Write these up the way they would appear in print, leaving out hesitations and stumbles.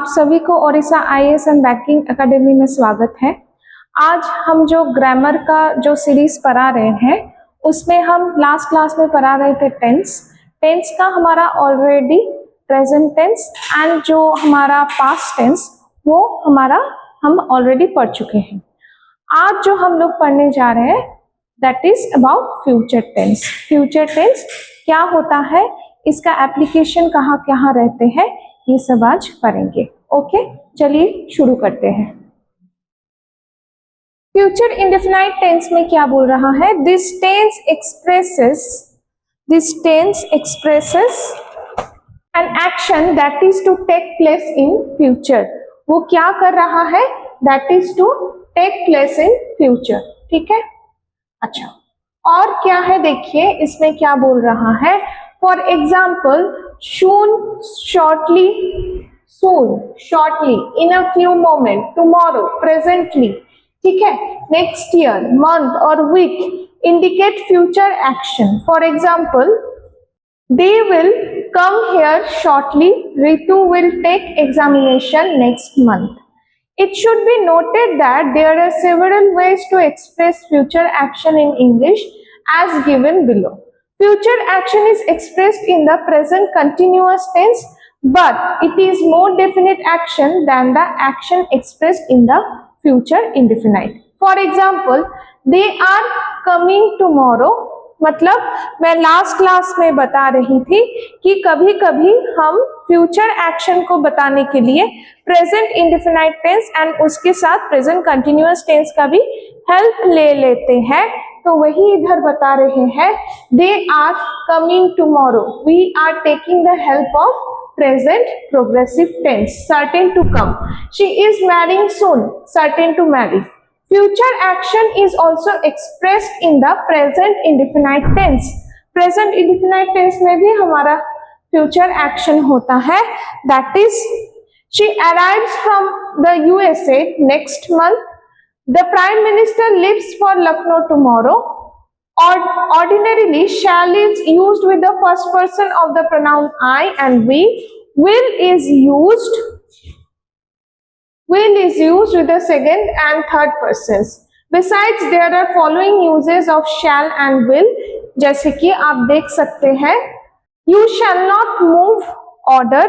आप सभी को Odisha IAS and banking academy में स्वागत है। आज हम जो ग्रामर का जो सीरीज पढ़ा रहे हैं उसमें हम लास्ट क्लास में पढ़ा रहे थे टेंस का हमारा ऑलरेडी प्रेजेंट टेंस एंड जो हमारा पास्ट टेंस वो हम ऑलरेडी पढ़ चुके हैं। आज जो हम लोग पढ़ने जा रहे हैं that is about future tense. Future tense क्या होता है, इसका एप्लीकेशन कहाँ कहाँ रहते हैं, ये सब आज पढ़ेंगे। ओके, चलिए शुरू करते हैं। फ्यूचर इंडेफिनाइट टेंस में क्या बोल रहा है, this tense expresses an action that is to take place in future. वो क्या कर रहा है, that is to take place in future. ठीक है, अच्छा और क्या है देखिए इसमें क्या बोल रहा है। For example soon, shortly, in a few moments, tomorrow, presently, ठीक है, next year, month और week indicate future action. For example, they will come here shortly, Ritu will take examination next month. It should be noted that there are several ways to express future action in English as given below. Future action is expressed in the present continuous tense, but it is more definite action than the action expressed in the future indefinite. For example, they are coming tomorrow, मतलब मैं last class में बता रही थी कि कभी कभी हम फ्यूचर एक्शन को बताने के लिए प्रेजेंट इंडेफिनाइट टेंस एंड उसके साथ प्रेजेंट कंटिन्यूअस टेंस का भी हेल्प ले लेते हैं। तो वही इधर बता रहे हैं, they are coming tomorrow, we are taking the help of present progressive tense, certain to come. She is marrying soon, certain to marry. Future action is also expressed in the present indefinite tense. Present indefinite tense में भी हमारा future action होता है, that is she arrives from the USA next month. The Prime Minister leaves for Lucknow tomorrow. Ordinarily, shall is used with the first person of the pronoun I and we. Will is used with the second and third persons. Besides, there are following uses of shall and will, जैसे कि आप देख सकते हैं, you shall not move order,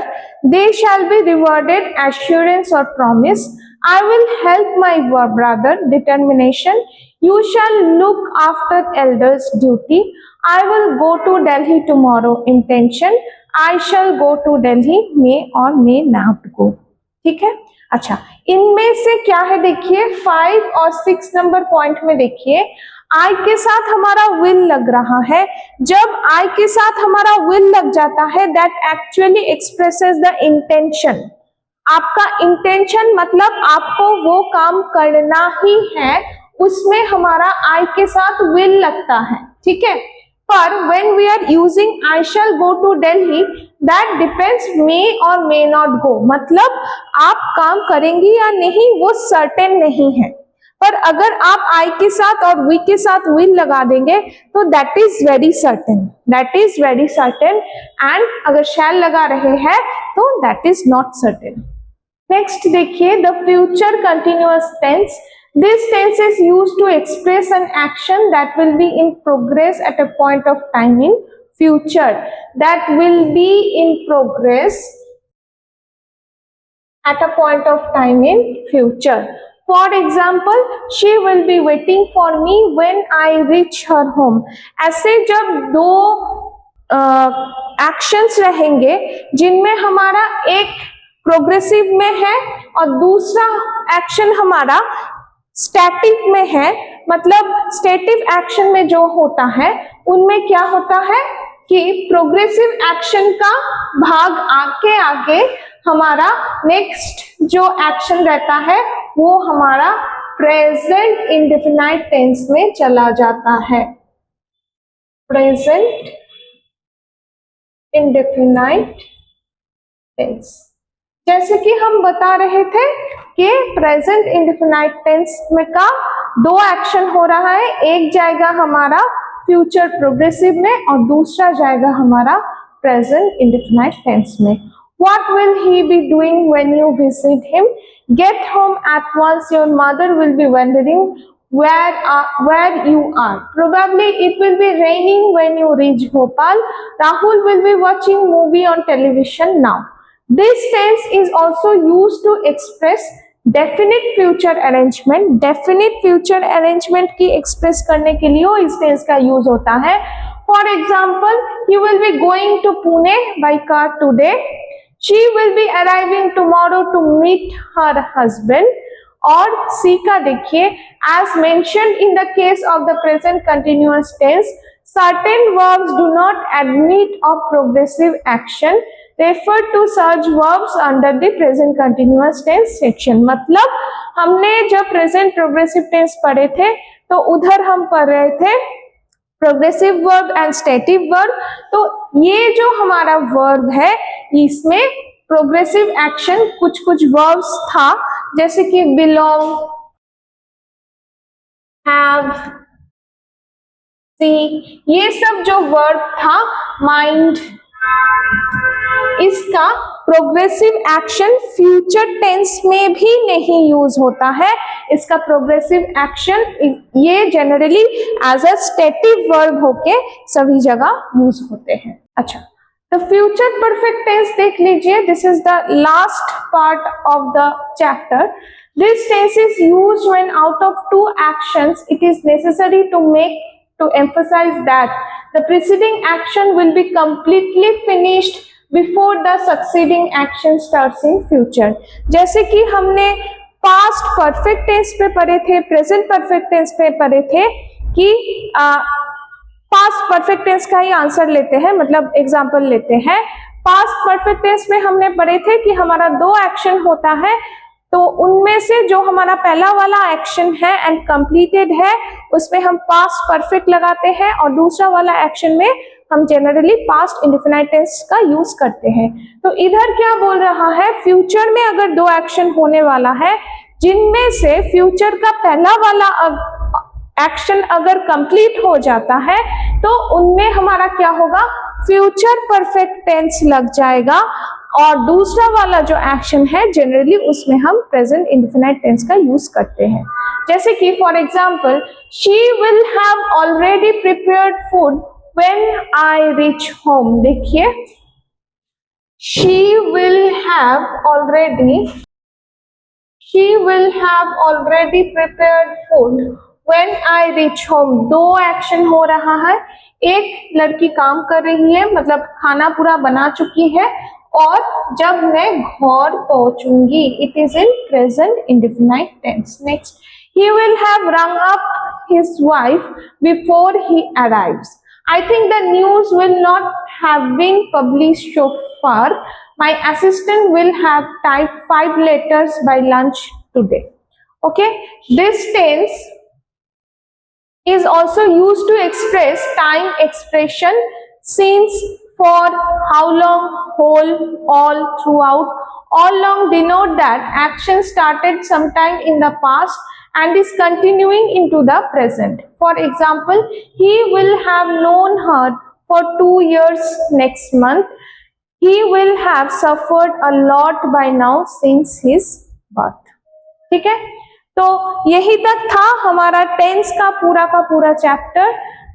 they shall be rewarded assurance or promise, I will help my brother determination, you shall look after elders duty, I will go to Delhi tomorrow intention, I shall go to Delhi may or may not go. ठीक है, अच्छा इनमें से क्या है देखिए 5 और 6 number point में देखिए आई के साथ हमारा विल लग रहा है। जब आई के साथ हमारा विल लग जाता है that actually expresses the intention. आपका इंटेंशन मतलब आपको वो काम करना ही है, उसमें हमारा आई के साथ विल लगता है। ठीक है, पर when we are using I shall go to Delhi, that depends may or may not go, मतलब आप काम करेंगी या नहीं वो सर्टेन नहीं है। पर अगर आप I के साथ और we के साथ will लगा देंगे तो that is very certain, and अगर shall लगा रहे हैं तो that is not certain। Next देखिए the future continuous tense. This tense is used to express an action that will be in progress at a point of time in future. That will be in progress at a point of time in future. For example, she will be waiting for me when I reach her home. ऐसे जब दो actions रहेंगे जिनमें हमारा एक progressive में है और दूसरा एक्शन हमारा स्टैटिक में है, मतलब स्टैटिक एक्शन में जो होता है उनमें क्या होता है कि प्रोग्रेसिव एक्शन का भाग आगे हमारा नेक्स्ट जो एक्शन रहता है वो हमारा प्रेजेंट इंडेफिनाइट टेंस में चला जाता है। प्रेजेंट इंडेफिनाइट टेंस, जैसे कि हम बता रहे थे कि प्रेजेंट इंडेफिनाइट टेंस में का दो एक्शन हो रहा है, एक जाएगा हमारा फ्यूचर प्रोग्रेसिव में और दूसरा जाएगा हमारा प्रेजेंट इंडेफिनाइट टेंस में। What will he be doing when you visit him? Get home at once, your mother will be wondering where you are. Probably it will be raining when you reach Bhopal. Rahul will be watching movie on television now. This tense is also used to express definite future arrangement. Definite future arrangement की express करने के लिए इस tense का use होता है. For example, he will be going to Pune by car today. She will be arriving tomorrow to meet her husband. और C का देखिए, as mentioned in the case of the present continuous tense, certain verbs do not admit of progressive action. Refer to such verbs under the present continuous tense section. मतलब हमने जब present progressive tense पढ़े थे तो उधर हम पढ़ रहे थे progressive verb and stative verb. तो ये जो हमारा वर्ब है इसमें प्रोग्रेसिव एक्शन कुछ कुछ वर्ब्स था, जैसे कि बिलोंग, हैव, सी, ये सब जो वर्ब था. माइंड, इसका प्रोग्रेसिव एक्शन फ्यूचर टेंस में भी नहीं यूज होता है. इसका प्रोग्रेसिव एक्शन ये generally as a stative verb होके सभी जगह यूज होते हैं. अच्छा, तो फ्यूचर परफेक्ट टेंस देख लीजिए. This is the last part of the chapter. This tense is used when out of two actions it is necessary to emphasize that the preceding action will be completely finished before the succeeding action starts in future. जैसे कि हमने past perfect tense पे पढ़े थे, present perfect tense पे पढ़े थे कि पास्ट परफेक्ट टेंस का ही आंसर लेते हैं, मतलब एग्जांपल लेते हैं. पास्ट परफेक्ट टेंस में हमने पढ़े थे कि हमारा दो एक्शन होता है, तो उनमें से जो हमारा पहला वाला एक्शन है एंड कंप्लीटेड है उसमें हम पास्ट परफेक्ट लगाते हैं, और दूसरा वाला एक्शन में हम जनरली पास्ट इंडेफिनाइट टेंस का यूज करते हैं. तो इधर क्या बोल रहा है, फ्यूचर में अगर दो एक्शन होने वाला है जिनमें से फ्यूचर का पहला वाला एक्शन अगर कंप्लीट हो जाता है तो उनमें हमारा क्या होगा, फ्यूचर परफेक्ट टेंस लग जाएगा, और दूसरा वाला जो एक्शन है जनरली उसमें हम प्रेजेंट इंडेफिनाइट टेंस का यूज करते हैं. जैसे कि for example, she will have already prepared food when I reach home. देखिए, she will have already prepared food when I reach home. दो एक्शन हो रहा है. एक लड़की काम कर रही है, मतलब खाना पूरा बना चुकी है, और जब मैं घर पहुंचूंगी, it is in present indefinite tense. Next, he will have rung up his wife before he arrives. I think the news will not have been published so far. My assistant will have typed 5 letters by lunch today. Okay, this tense is also used to express time expression, since, for, how long, whole, all, throughout. All long denote that action started sometime in the past and is continuing into the present. For example, he will have known her for 2 years next month. He will have suffered a lot by now since his birth. ठीक है, तो यही तक था हमारा tense का पूरा chapter.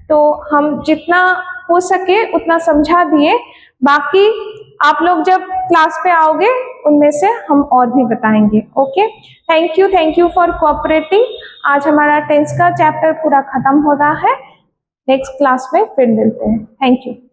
तो हम जितना हो सके उतना समझा दिए, बाकी आप लोग जब क्लास पे आओगे उनमें से हम और भी बताएंगे. Okay, thank you for cooperating. आज हमारा टेंस का चैप्टर पूरा खत्म हो रहा है. नेक्स्ट क्लास में फिर मिलते हैं. Thank you.